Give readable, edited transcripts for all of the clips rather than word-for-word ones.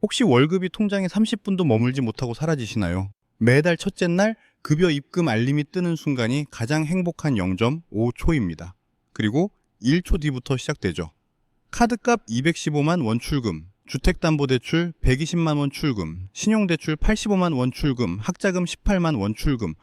혹시 월급이 통장에 30분도 머물지 못하고 사라지시나요? 매달 첫째 날 급여 입금 알림이 뜨는 순간이 가장 행복한 0.5초입니다. 그리고 1초 뒤부터 시작되죠. 카드값 215만 원 출금, 주택담보대출 120만 원 출금, 신용대출 85만 원 출금, 학자금 18만 원 출금,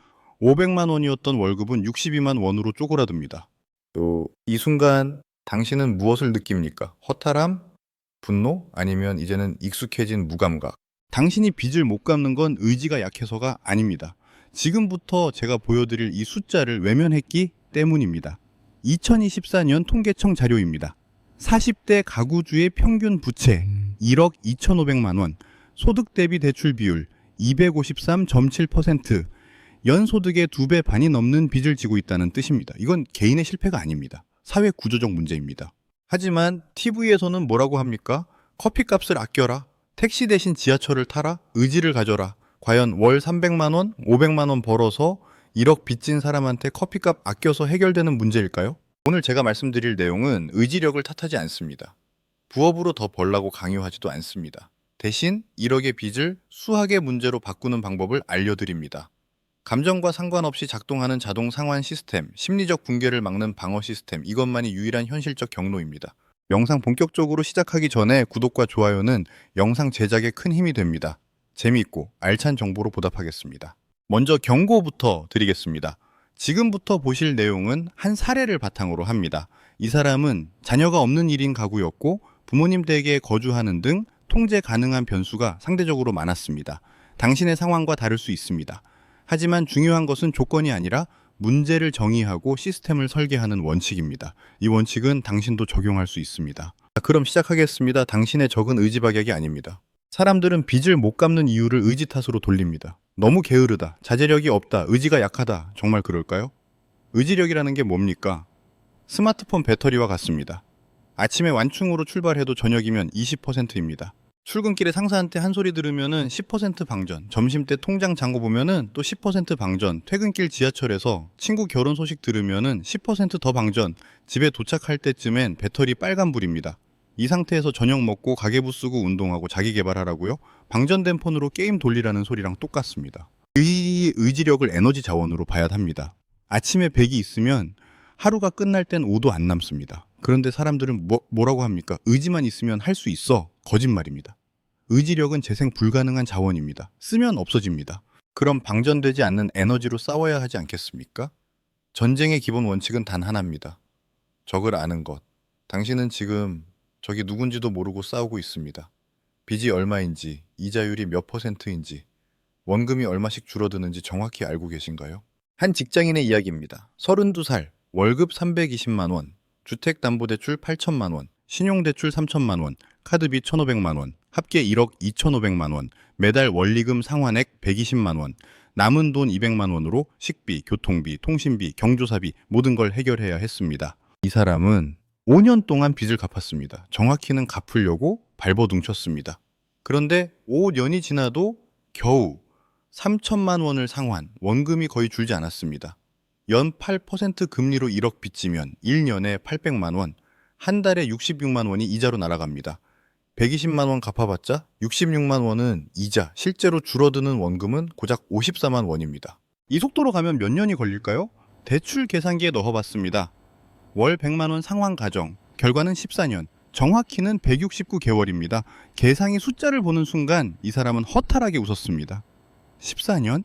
500만 원이었던 월급은 62만 원으로 쪼그라듭니다. 또 이 순간 당신은 무엇을 느낍니까? 허탈함? 분노? 아니면 이제는 익숙해진 무감각? 당신이 빚을 못 갚는 건 의지가 약해서가 아닙니다. 지금부터 제가 보여드릴 이 숫자를 외면했기 때문입니다. 2024년 통계청 자료입니다. 40대 가구주의 평균 부채 1억 2,500만 원, 소득 대비 대출 비율 253.7%, 연소득의 2배 반이 넘는 빚을 지고 있다는 뜻입니다. 이건 개인의 실패가 아닙니다. 사회 구조적 문제입니다. 하지만 TV에서는 뭐라고 합니까? 커피값을 아껴라, 택시 대신 지하철을 타라, 의지를 가져라. 과연 월 300만 원, 500만 원 벌어서 1억 빚진 사람한테 커피값 아껴서 해결되는 문제일까요? 오늘 제가 말씀드릴 내용은 의지력을 탓하지 않습니다. 부업으로 더 벌라고 강요하지도 않습니다. 대신 1억의 빚을 수학의 문제로 바꾸는 방법을 알려드립니다. 감정과 상관없이 작동하는 자동 상환 시스템, 심리적 붕괴를 막는 방어 시스템, 이것만이 유일한 현실적 경로입니다. 영상 본격적으로 시작하기 전에 구독과 좋아요는 영상 제작에 큰 힘이 됩니다. 재미있고 알찬 정보로 보답하겠습니다. 먼저 경고부터 드리겠습니다. 지금부터 보실 내용은 한 사례를 바탕으로 합니다. 이 사람은 자녀가 없는 1인 가구였고 부모님 댁에 거주하는 등 통제 가능한 변수가 상대적으로 많았습니다. 당신의 상황과 다를 수 있습니다. 하지만 중요한 것은 조건이 아니라 문제를 정의하고 시스템을 설계하는 원칙입니다. 이 원칙은 당신도 적용할 수 있습니다. 그럼 시작하겠습니다. 당신의 적은 의지박약이 아닙니다. 사람들은 빚을 못 갚는 이유를 의지 탓으로 돌립니다. 너무 게으르다, 자제력이 없다, 의지가 약하다. 정말 그럴까요? 의지력이라는 게 뭡니까? 스마트폰 배터리와 같습니다. 아침에 완충으로 출발해도 저녁이면 20%입니다. 출근길에 상사한테 한 소리 들으면은 10% 방전, 점심때 통장 잔고 보면은 또 10% 방전, 퇴근길 지하철에서 친구 결혼 소식 들으면은 10% 더 방전, 집에 도착할 때쯤엔 배터리 빨간불입니다. 이 상태에서 저녁 먹고 가계부 쓰고 운동하고 자기 개발하라고요? 방전된 폰으로 게임 돌리라는 소리랑 똑같습니다. 의지력을 에너지 자원으로 봐야 합니다. 아침에 100이 있으면 하루가 끝날 땐 5도 안 남습니다. 그런데 사람들은 뭐라고 합니까? 의지만 있으면 할 수 있어. 거짓말입니다. 의지력은 재생 불가능한 자원입니다. 쓰면 없어집니다. 그럼 방전되지 않는 에너지로 싸워야 하지 않겠습니까? 전쟁의 기본 원칙은 단 하나입니다. 적을 아는 것. 당신은 지금 적이 누군지도 모르고 싸우고 있습니다. 빚이 얼마인지, 이자율이 몇 %인지, 원금이 얼마씩 줄어드는지 정확히 알고 계신가요? 한 직장인의 이야기입니다. 32살, 월급 320만 원, 주택담보대출 8천만 원, 신용대출 3천만 원, 카드비 1,500만 원, 합계 1억 2,500만 원, 매달 원리금 상환액 120만 원, 남은 돈 200만 원으로 식비, 교통비, 통신비, 경조사비 모든 걸 해결해야 했습니다. 이 사람은 5년 동안 빚을 갚았습니다. 정확히는 갚으려고 발버둥 쳤습니다. 그런데 5년이 지나도 겨우 3천만 원을 상환, 원금이 거의 줄지 않았습니다. 연 8% 금리로 1억 빚지면 1년에 800만 원, 한 달에 66만 원이 이자로 날아갑니다. 120만 원 갚아봤자 66만 원은 이자, 실제로 줄어드는 원금은 고작 54만 원입니다. 이 속도로 가면 몇 년이 걸릴까요? 대출 계산기에 넣어봤습니다. 월 100만 원 상환 가정, 결과는 14년, 정확히는 169개월입니다. 계상이 숫자를 보는 순간 이 사람은 허탈하게 웃었습니다. 14년?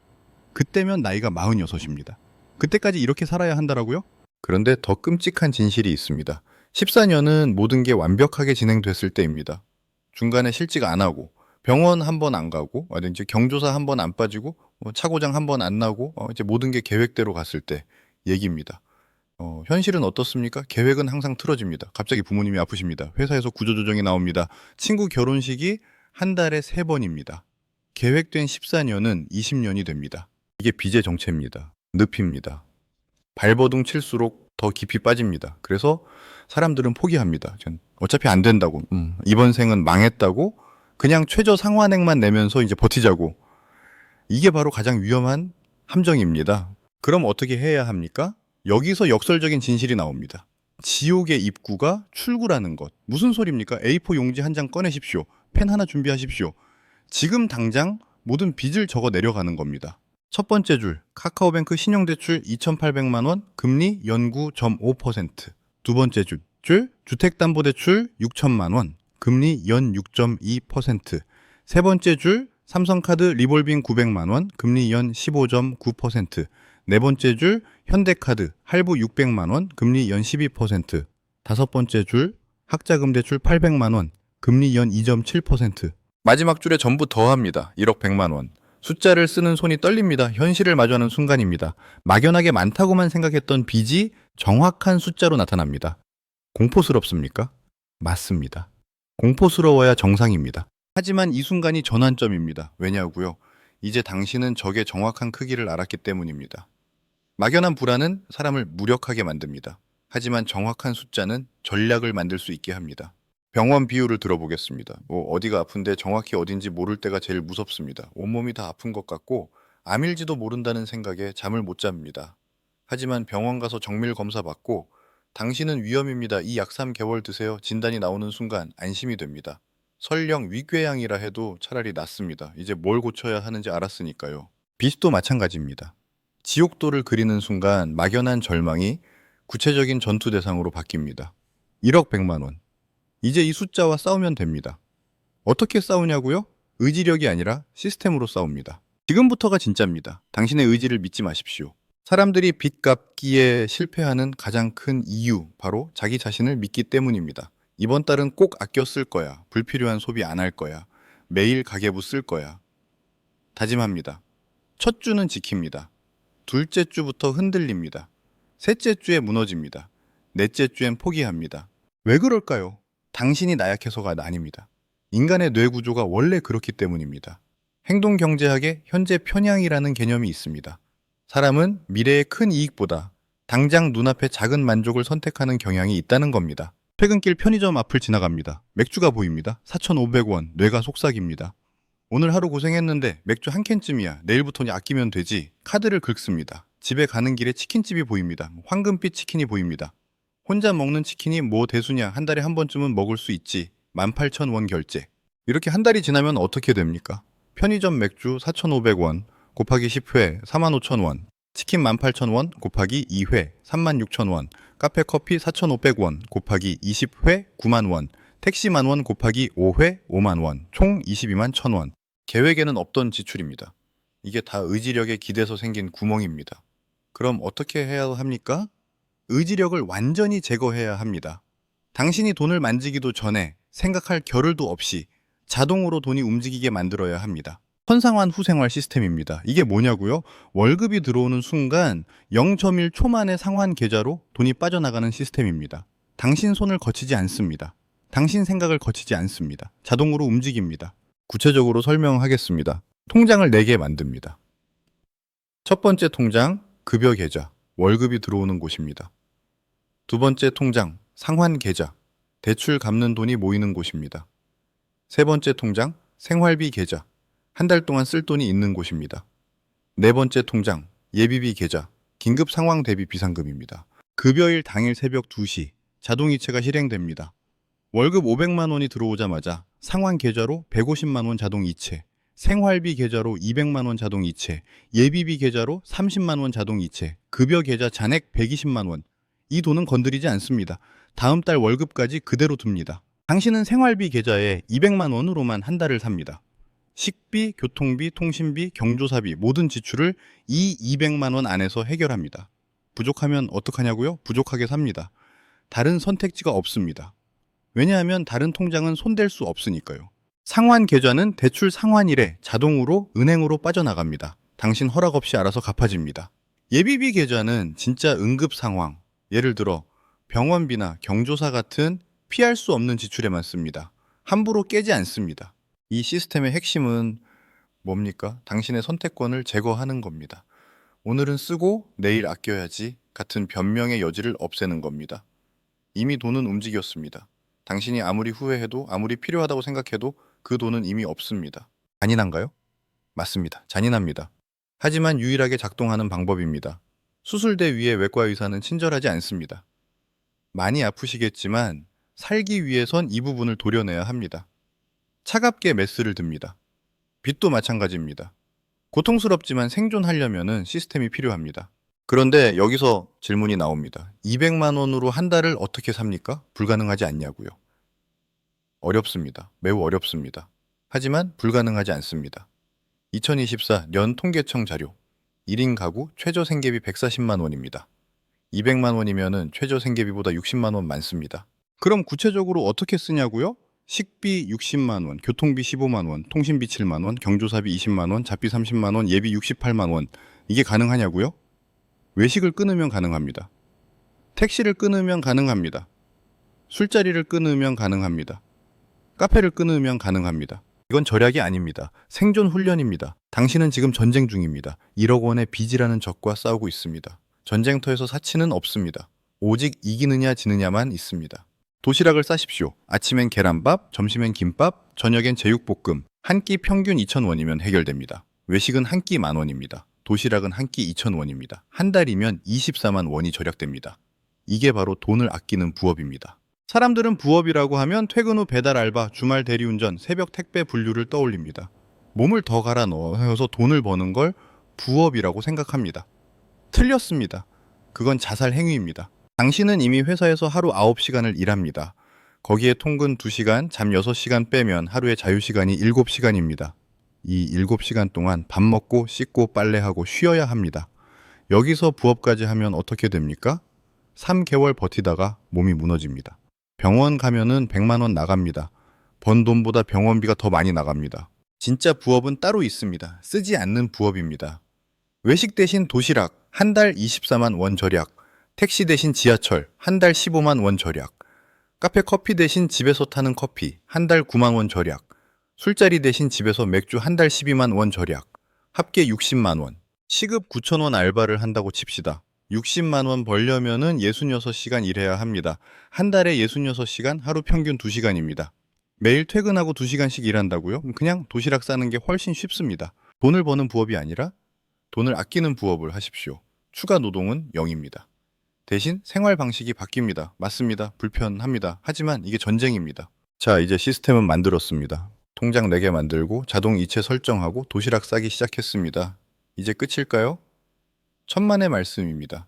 그때면 나이가 46입니다. 그때까지 이렇게 살아야 한다라고요? 그런데 더 끔찍한 진실이 있습니다. 14년은 모든 게 완벽하게 진행됐을 때입니다. 중간에 실직 안 하고, 병원 한 번 안 가고, 이제 경조사 한 번 안 빠지고, 차고장 한 번 안 나고, 이제 모든 게 계획대로 갔을 때 얘기입니다. 현실은 어떻습니까? 계획은 항상 틀어집니다. 갑자기 부모님이 아프십니다. 회사에서 구조조정이 나옵니다. 친구 결혼식이 한 달에 3번입니다. 계획된 14년은 20년이 됩니다. 이게 빚의 정체입니다. 늪입니다. 발버둥 칠수록 더 깊이 빠집니다. 그래서 사람들은 포기합니다. 어차피 안 된다고, 이번 생은 망했다고 그냥 최저 상환액만 내면서 이제 버티자고. 이게 바로 가장 위험한 함정입니다. 그럼 어떻게 해야 합니까? 여기서 역설적인 진실이 나옵니다. 지옥의 입구가 출구라는 것. 무슨 소리입니까? A4 용지 한 장 꺼내십시오. 펜 하나 준비하십시오. 지금 당장 모든 빚을 적어 내려가는 겁니다. 첫 번째 줄, 카카오뱅크 신용대출 2,800만 원, 금리 연 9.5%. 두 번째 줄, 주택담보대출 6천만 원, 금리 연 6.2%. 세 번째 줄, 삼성카드 리볼빙 900만 원, 금리 연 15.9%. 네 번째 줄, 현대카드 할부 600만 원, 금리 연 12%. 다섯 번째 줄, 학자금 대출 800만 원, 금리 연 2.7%. 마지막 줄에 전부 더합니다. 1억 100만 원. 숫자를 쓰는 손이 떨립니다. 현실을 마주하는 순간입니다. 막연하게 많다고만 생각했던 빚이 정확한 숫자로 나타납니다. 공포스럽습니까? 맞습니다. 공포스러워야 정상입니다. 하지만 이 순간이 전환점입니다. 왜냐고요? 이제 당신은 적의 정확한 크기를 알았기 때문입니다. 막연한 불안은 사람을 무력하게 만듭니다. 하지만 정확한 숫자는 전략을 만들 수 있게 합니다. 병원 비유를 들어보겠습니다. 어디가 아픈데 정확히 어딘지 모를 때가 제일 무섭습니다. 온몸이 다 아픈 것 같고 암일지도 모른다는 생각에 잠을 못 잡니다. 하지만 병원 가서 정밀 검사 받고 당신은 위험입니다. 이 약 3개월 드세요. 진단이 나오는 순간 안심이 됩니다. 설령 위궤양이라 해도 차라리 낫습니다. 이제 뭘 고쳐야 하는지 알았으니까요. 빚도 마찬가지입니다. 지옥도를 그리는 순간 막연한 절망이 구체적인 전투 대상으로 바뀝니다. 1억 100만 원. 이제 이 숫자와 싸우면 됩니다. 어떻게 싸우냐고요? 의지력이 아니라 시스템으로 싸웁니다. 지금부터가 진짜입니다. 당신의 의지를 믿지 마십시오. 사람들이 빚 갚기에 실패하는 가장 큰 이유, 바로 자기 자신을 믿기 때문입니다. 이번 달은 꼭 아껴 쓸 거야. 불필요한 소비 안 할 거야. 매일 가계부 쓸 거야. 다짐합니다. 첫 주는 지킵니다. 둘째 주부터 흔들립니다. 셋째 주에 무너집니다. 넷째 주엔 포기합니다. 왜 그럴까요? 당신이 나약해서가 아닙니다. 인간의 뇌 구조가 원래 그렇기 때문입니다. 행동경제학에 현재 편향이라는 개념이 있습니다. 사람은 미래의 큰 이익보다 당장 눈앞의 작은 만족을 선택하는 경향이 있다는 겁니다. 퇴근길 편의점 앞을 지나갑니다. 맥주가 보입니다. 4,500원, 뇌가 속삭입니다. 오늘 하루 고생했는데 맥주 한 캔쯤이야. 내일부터는 아끼면 되지. 카드를 긁습니다. 집에 가는 길에 치킨집이 보입니다. 황금빛 치킨이 보입니다. 혼자 먹는 치킨이 뭐 대수냐. 한 달에 한 번쯤은 먹을 수 있지. 18,000원 결제. 이렇게 한 달이 지나면 어떻게 됩니까? 편의점 맥주 4,500원 곱하기 10회 45,000원. 치킨 18,000원 곱하기 2회 36,000원. 카페 커피 4,500원 곱하기 20회 9만원. 택시 만원 곱하기 5회 5만원. 총 22만 1,000원. 계획에는 없던 지출입니다. 이게 다 의지력에 기대서 생긴 구멍입니다. 그럼 어떻게 해야 합니까? 의지력을 완전히 제거해야 합니다. 당신이 돈을 만지기도 전에 생각할 겨를도 없이 자동으로 돈이 움직이게 만들어야 합니다. 선상환 후생활 시스템입니다. 이게 뭐냐고요? 월급이 들어오는 순간 0.1초 만에 상환 계좌로 돈이 빠져나가는 시스템입니다. 당신 손을 거치지 않습니다. 당신 생각을 거치지 않습니다. 자동으로 움직입니다. 구체적으로 설명하겠습니다. 통장을 4개 만듭니다. 첫 번째 통장, 급여 계좌, 월급이 들어오는 곳입니다. 두 번째 통장, 상환 계좌, 대출 갚는 돈이 모이는 곳입니다. 세 번째 통장, 생활비 계좌, 한 달 동안 쓸 돈이 있는 곳입니다. 네 번째 통장, 예비비 계좌, 긴급 상황 대비 비상금입니다. 급여일 당일 새벽 2시, 자동이체가 실행됩니다. 월급 500만 원이 들어오자마자 상환 계좌로 150만 원 자동이체, 생활비 계좌로 200만 원 자동이체, 예비비 계좌로 30만 원 자동이체, 급여 계좌 잔액 120만 원. 이 돈은 건드리지 않습니다. 다음 달 월급까지 그대로 둡니다. 당신은 생활비 계좌에 200만 원으로만 한 달을 삽니다. 식비, 교통비, 통신비, 경조사비 모든 지출을 이 200만 원 안에서 해결합니다. 부족하면 어떡하냐고요? 부족하게 삽니다. 다른 선택지가 없습니다. 왜냐하면 다른 통장은 손댈 수 없으니까요. 상환 계좌는 대출 상환일에 자동으로 은행으로 빠져나갑니다. 당신 허락 없이 알아서 갚아집니다. 예비비 계좌는 진짜 응급 상황, 예를 들어 병원비나 경조사 같은 피할 수 없는 지출에만 씁니다. 함부로 깨지 않습니다. 이 시스템의 핵심은 뭡니까? 당신의 선택권을 제거하는 겁니다. 오늘은 쓰고 내일 아껴야지 같은 변명의 여지를 없애는 겁니다. 이미 돈은 움직였습니다. 당신이 아무리 후회해도 아무리 필요하다고 생각해도 그 돈은 이미 없습니다. 잔인한가요? 맞습니다. 잔인합니다. 하지만 유일하게 작동하는 방법입니다. 수술대 위에 외과 의사는 친절하지 않습니다. 많이 아프시겠지만 살기 위해선 이 부분을 도려내야 합니다. 차갑게 메스를 듭니다. 빚도 마찬가지입니다. 고통스럽지만 생존하려면 시스템이 필요합니다. 그런데 여기서 질문이 나옵니다. 200만 원으로 한 달을 어떻게 삽니까? 불가능하지 않냐고요. 어렵습니다. 매우 어렵습니다. 하지만 불가능하지 않습니다. 2024 년 통계청 자료 1인 가구 최저 생계비 140만 원입니다. 200만 원이면 최저 생계비보다 60만 원 많습니다. 그럼 구체적으로 어떻게 쓰냐고요? 식비 60만 원, 교통비 15만 원, 통신비 7만 원, 경조사비 20만 원, 잡비 30만 원, 예비 68만 원. 이게 가능하냐고요? 외식을 끊으면 가능합니다. 택시를 끊으면 가능합니다. 술자리를 끊으면 가능합니다. 카페를 끊으면 가능합니다. 이건 절약이 아닙니다. 생존 훈련입니다. 당신은 지금 전쟁 중입니다. 1억 원의 빚이라는 적과 싸우고 있습니다. 전쟁터에서 사치는 없습니다. 오직 이기느냐 지느냐만 있습니다. 도시락을 싸십시오. 아침엔 계란밥, 점심엔 김밥, 저녁엔 제육볶음. 한 끼 평균 2,000원이면 해결됩니다. 외식은 한 끼 10,000원입니다. 도시락은 한 끼 2,000원입니다. 한 달이면 24만 원이 절약됩니다. 이게 바로 돈을 아끼는 부업입니다. 사람들은 부업이라고 하면 퇴근 후 배달 알바, 주말 대리운전, 새벽 택배 분류를 떠올립니다. 몸을 더 갈아 넣어서 돈을 버는 걸 부업이라고 생각합니다. 틀렸습니다. 그건 자살 행위입니다. 당신은 이미 회사에서 하루 9시간을 일합니다. 거기에 통근 2시간, 잠 6시간 빼면 하루의 자유시간이 7시간입니다. 이 7시간 동안 밥 먹고 씻고 빨래하고 쉬어야 합니다. 여기서 부업까지 하면 어떻게 됩니까? 3개월 버티다가 몸이 무너집니다. 병원 가면은 100만 원 나갑니다. 번 돈보다 병원비가 더 많이 나갑니다. 진짜 부업은 따로 있습니다. 쓰지 않는 부업입니다. 외식 대신 도시락, 한 달 24만 원 절약. 택시 대신 지하철, 한 달 15만 원 절약. 카페 커피 대신 집에서 타는 커피, 한 달 9만 원 절약. 술자리 대신 집에서 맥주 한 달 12만 원 절약. 합계 60만 원. 시급 9,000원 알바를 한다고 칩시다. 60만 원 벌려면은 66시간 일해야 합니다. 한 달에 66시간, 하루 평균 2시간입니다. 매일 퇴근하고 2시간씩 일한다고요? 그냥 도시락 싸는 게 훨씬 쉽습니다. 돈을 버는 부업이 아니라 돈을 아끼는 부업을 하십시오. 추가 노동은 0입니다. 대신 생활 방식이 바뀝니다. 맞습니다. 불편합니다. 하지만 이게 전쟁입니다. 자, 이제 시스템은 만들었습니다. 통장 4개 만들고 자동 이체 설정하고 도시락 싸기 시작했습니다. 이제 끝일까요? 천만의 말씀입니다.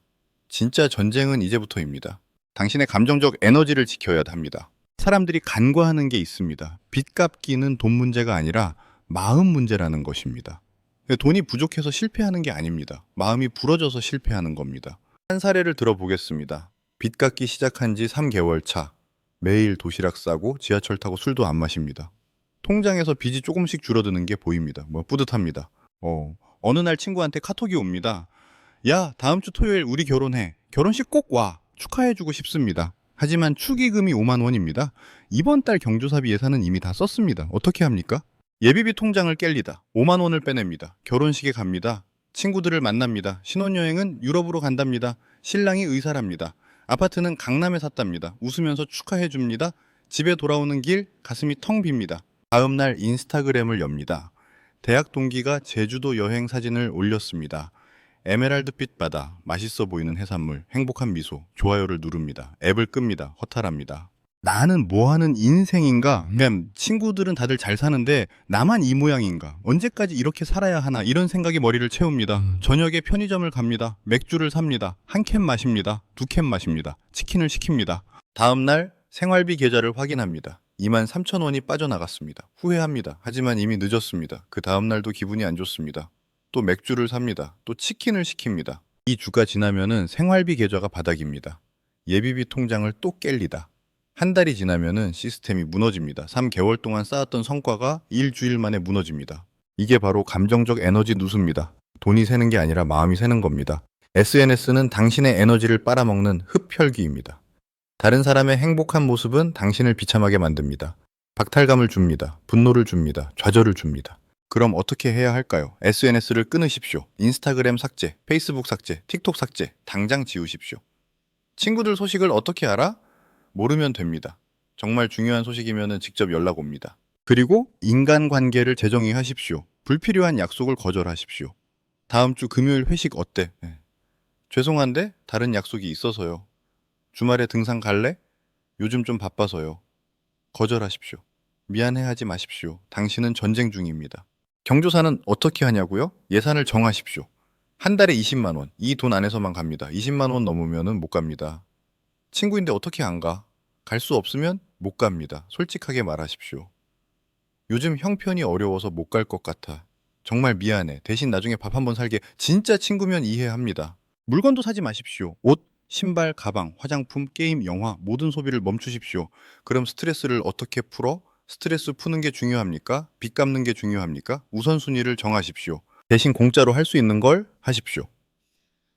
진짜 전쟁은 이제부터입니다. 당신의 감정적 에너지를 지켜야 합니다. 사람들이 간과하는 게 있습니다. 빚 갚기는 돈 문제가 아니라 마음 문제라는 것입니다. 돈이 부족해서 실패하는 게 아닙니다. 마음이 부러져서 실패하는 겁니다. 한 사례를 들어보겠습니다. 빚 갚기 시작한 지 3개월 차. 매일 도시락 싸고 지하철 타고 술도 안 마십니다. 통장에서 빚이 조금씩 줄어드는 게 보입니다. 뿌듯합니다. 어느 날 친구한테 카톡이 옵니다. 야, 다음 주 토요일 우리 결혼해. 결혼식 꼭 와. 축하해주고 싶습니다. 하지만 축의금이 5만 원입니다. 이번 달 경조사비 예산은 이미 다 썼습니다. 어떻게 합니까? 예비비 통장을 깰리다. 5만 원을 빼냅니다. 결혼식에 갑니다. 친구들을 만납니다. 신혼여행은 유럽으로 간답니다. 신랑이 의사랍니다. 아파트는 강남에 샀답니다. 웃으면서 축하해줍니다. 집에 돌아오는 길 가슴이 텅 빕니다. 다음 날 인스타그램을 엽니다. 대학 동기가 제주도 여행 사진을 올렸습니다. 에메랄드빛 바다, 맛있어 보이는 해산물, 행복한 미소, 좋아요를 누릅니다. 앱을 끕니다. 허탈합니다. 나는 뭐하는 인생인가? 그냥 친구들은 다들 잘 사는데 나만 이 모양인가? 언제까지 이렇게 살아야 하나? 이런 생각이 머리를 채웁니다. 저녁에 편의점을 갑니다. 맥주를 삽니다. 한 캔 마십니다. 2캔 마십니다. 치킨을 시킵니다. 다음 날 생활비 계좌를 확인합니다. 23,000원이 빠져나갔습니다. 후회합니다. 하지만 이미 늦었습니다. 그 다음 날도 기분이 안 좋습니다. 또 맥주를 삽니다. 또 치킨을 시킵니다. 이 주가 지나면은 생활비 계좌가 바닥입니다. 예비비 통장을 또 깰리다. 한 달이 지나면은 시스템이 무너집니다. 3개월 동안 쌓았던 성과가 일주일 만에 무너집니다. 이게 바로 감정적 에너지 누수입니다. 돈이 새는 게 아니라 마음이 새는 겁니다. SNS는 당신의 에너지를 빨아먹는 흡혈귀입니다. 다른 사람의 행복한 모습은 당신을 비참하게 만듭니다. 박탈감을 줍니다. 분노를 줍니다. 좌절을 줍니다. 그럼 어떻게 해야 할까요? SNS를 끊으십시오. 인스타그램 삭제, 페이스북 삭제, 틱톡 삭제, 당장 지우십시오. 친구들 소식을 어떻게 알아? 모르면 됩니다. 정말 중요한 소식이면 직접 연락 옵니다. 그리고 인간관계를 재정의하십시오. 불필요한 약속을 거절하십시오. 다음 주 금요일 회식 어때? 죄송한데 다른 약속이 있어서요. 주말에 등산 갈래? 요즘 좀 바빠서요. 거절하십시오. 미안해하지 마십시오. 당신은 전쟁 중입니다. 경조사는 어떻게 하냐고요? 예산을 정하십시오. 한 달에 20만 원. 이 돈 안에서만 갑니다. 20만 원 넘으면은 못 갑니다. 친구인데 어떻게 안 가? 갈 수 없으면 못 갑니다. 솔직하게 말하십시오. 요즘 형편이 어려워서 못 갈 것 같아. 정말 미안해. 대신 나중에 밥 한번 살게. 진짜 친구면 이해합니다. 물건도 사지 마십시오. 옷, 신발, 가방, 화장품, 게임, 영화 모든 소비를 멈추십시오. 그럼 스트레스를 어떻게 풀어? 스트레스 푸는 게 중요합니까? 빚 갚는 게 중요합니까? 우선순위를 정하십시오. 대신 공짜로 할 수 있는 걸 하십시오.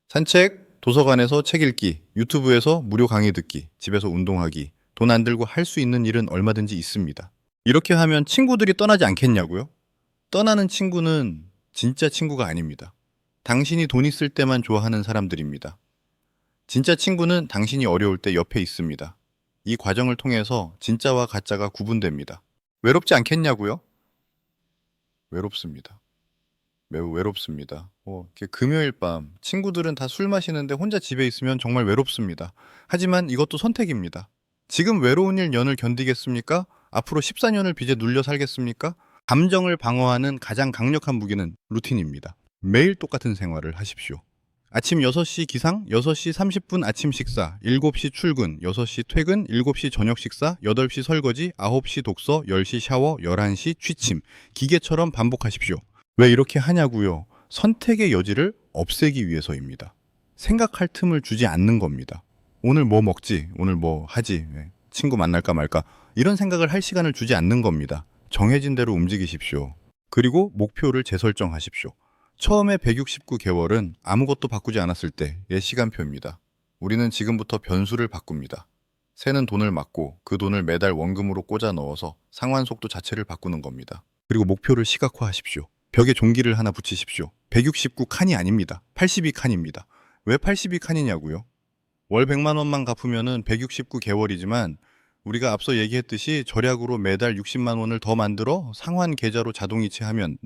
산책, 도서관에서 책 읽기, 유튜브에서 무료 강의 듣기, 집에서 운동하기, 돈 안 들고 할 수 있는 일은 얼마든지 있습니다. 이렇게 하면 친구들이 떠나지 않겠냐고요? 떠나는 친구는 진짜 친구가 아닙니다. 당신이 돈 있을 때만 좋아하는 사람들입니다. 진짜 친구는 당신이 어려울 때 옆에 있습니다. 이 과정을 통해서 진짜와 가짜가 구분됩니다. 외롭지 않겠냐고요? 외롭습니다. 매우 외롭습니다. 이렇게 금요일 밤 친구들은 다 술 마시는데 혼자 집에 있으면 정말 외롭습니다. 하지만 이것도 선택입니다. 지금 외로운 일 년을 견디겠습니까? 앞으로 14년을 빚에 눌려 살겠습니까? 감정을 방어하는 가장 강력한 무기는 루틴입니다. 매일 똑같은 생활을 하십시오. 아침 6시 기상, 6시 30분 아침 식사, 7시 출근, 6시 퇴근, 7시 저녁 식사, 8시 설거지, 9시 독서, 10시 샤워, 11시 취침. 기계처럼 반복하십시오. 왜 이렇게 하냐고요? 선택의 여지를 없애기 위해서입니다. 생각할 틈을 주지 않는 겁니다. 오늘 뭐 먹지? 오늘 뭐 하지? 친구 만날까 말까? 이런 생각을 할 시간을 주지 않는 겁니다. 정해진 대로 움직이십시오. 그리고 목표를 재설정하십시오. 처음에 169개월은 아무것도 바꾸지 않았을 때의 시간표입니다. 우리는 지금부터 변수를 바꿉니다. 새는 돈을 맞고 그 돈을 매달 원금으로 꽂아 넣어서 상환 속도 자체를 바꾸는 겁니다. 그리고 목표를 시각화하십시오. 벽에 종기를 하나 붙이십시오. 169칸이 아닙니다. 82칸입니다. 왜 82칸이냐고요? 월 100만 원만 갚으면은 169개월이지만 우리가 앞서 얘기했듯이 절약으로 매달 60만 원을 더 만들어 상환 계좌로 자동이체하면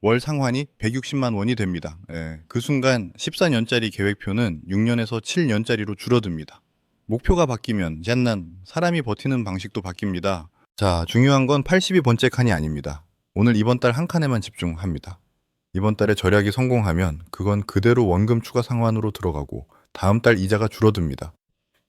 월 상환이 160만 원이 됩니다. 그 순간 14년짜리 계획표는 6년에서 7년짜리로 줄어듭니다. 목표가 바뀌면 얀난 사람이 버티는 방식도 바뀝니다. 자, 중요한 건 82번째 칸이 아닙니다. 오늘 이번 달 한 칸에만 집중합니다. 이번 달에 절약이 성공하면 그건 그대로 원금 추가 상환으로 들어가고 다음 달 이자가 줄어듭니다.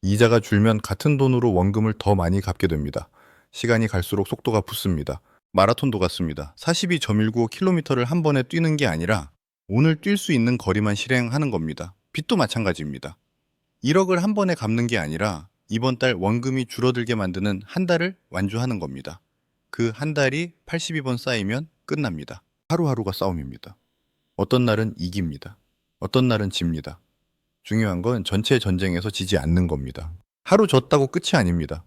이자가 줄면 같은 돈으로 원금을 더 많이 갚게 됩니다. 시간이 갈수록 속도가 붙습니다. 마라톤도 같습니다. 42.195km를 한 번에 뛰는 게 아니라 오늘 뛸 수 있는 거리만 실행하는 겁니다. 빚도 마찬가지입니다. 1억을 한 번에 갚는 게 아니라 이번 달 원금이 줄어들게 만드는 한 달을 완주하는 겁니다. 그 한 달이 82번 쌓이면 끝납니다. 하루하루가 싸움입니다. 어떤 날은 이깁니다. 어떤 날은 집니다. 중요한 건 전체 전쟁에서 지지 않는 겁니다. 하루 졌다고 끝이 아닙니다.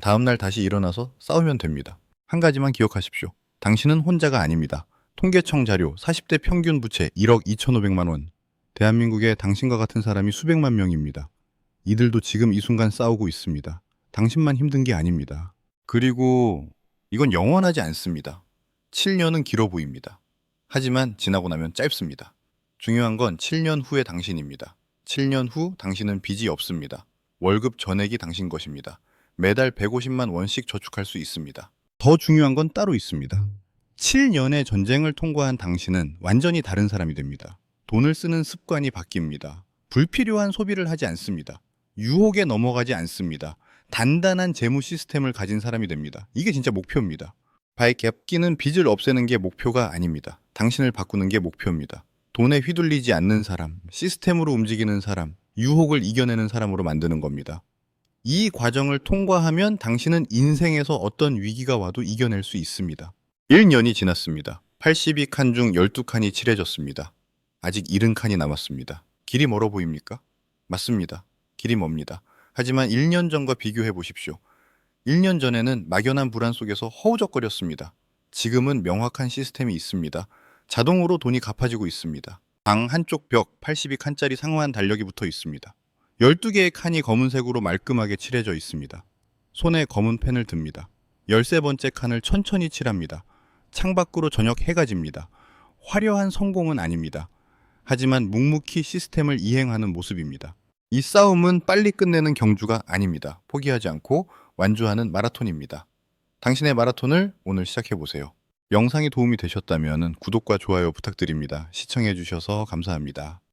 다음날 다시 일어나서 싸우면 됩니다. 한 가지만 기억하십시오. 당신은 혼자가 아닙니다. 통계청 자료 40대 평균 부채 1억 2,500만 원. 대한민국에 당신과 같은 사람이 수백만 명입니다. 이들도 지금 이 순간 싸우고 있습니다. 당신만 힘든 게 아닙니다. 그리고 이건 영원하지 않습니다. 7년은 길어 보입니다. 하지만 지나고 나면 짧습니다. 중요한 건 7년 후의 당신입니다. 7년 후 당신은 빚이 없습니다. 월급 전액이 당신 것입니다. 매달 150만 원씩 저축할 수 있습니다. 더 중요한 건 따로 있습니다. 7년의 전쟁을 통과한 당신은 완전히 다른 사람이 됩니다. 돈을 쓰는 습관이 바뀝니다. 불필요한 소비를 하지 않습니다. 유혹에 넘어가지 않습니다. 단단한 재무 시스템을 가진 사람이 됩니다. 이게 진짜 목표입니다. 바에 갭기는 빚을 없애는 게 목표가 아닙니다. 당신을 바꾸는 게 목표입니다. 돈에 휘둘리지 않는 사람, 시스템으로 움직이는 사람, 유혹을 이겨내는 사람으로 만드는 겁니다. 이 과정을 통과하면 당신은 인생에서 어떤 위기가 와도 이겨낼 수 있습니다. 1년이 지났습니다. 82칸 중 12칸이 칠해졌습니다. 아직 70칸이 남았습니다. 길이 멀어 보입니까? 맞습니다. 길이 멉니다. 하지만 1년 전과 비교해 보십시오. 1년 전에는 막연한 불안 속에서 허우적거렸습니다. 지금은 명확한 시스템이 있습니다. 자동으로 돈이 갚아지고 있습니다. 방 한쪽 벽 82칸짜리 상호한 달력이 붙어 있습니다. 12개의 칸이 검은색으로 말끔하게 칠해져 있습니다. 손에 검은 펜을 듭니다. 13번째 칸을 천천히 칠합니다. 창밖으로 저녁 해가 집니다. 화려한 성공은 아닙니다. 하지만 묵묵히 시스템을 이행하는 모습입니다. 이 싸움은 빨리 끝내는 경주가 아닙니다. 포기하지 않고 완주하는 마라톤입니다. 당신의 마라톤을 오늘 시작해보세요. 영상이 도움이 되셨다면 구독과 좋아요 부탁드립니다. 시청해주셔서 감사합니다.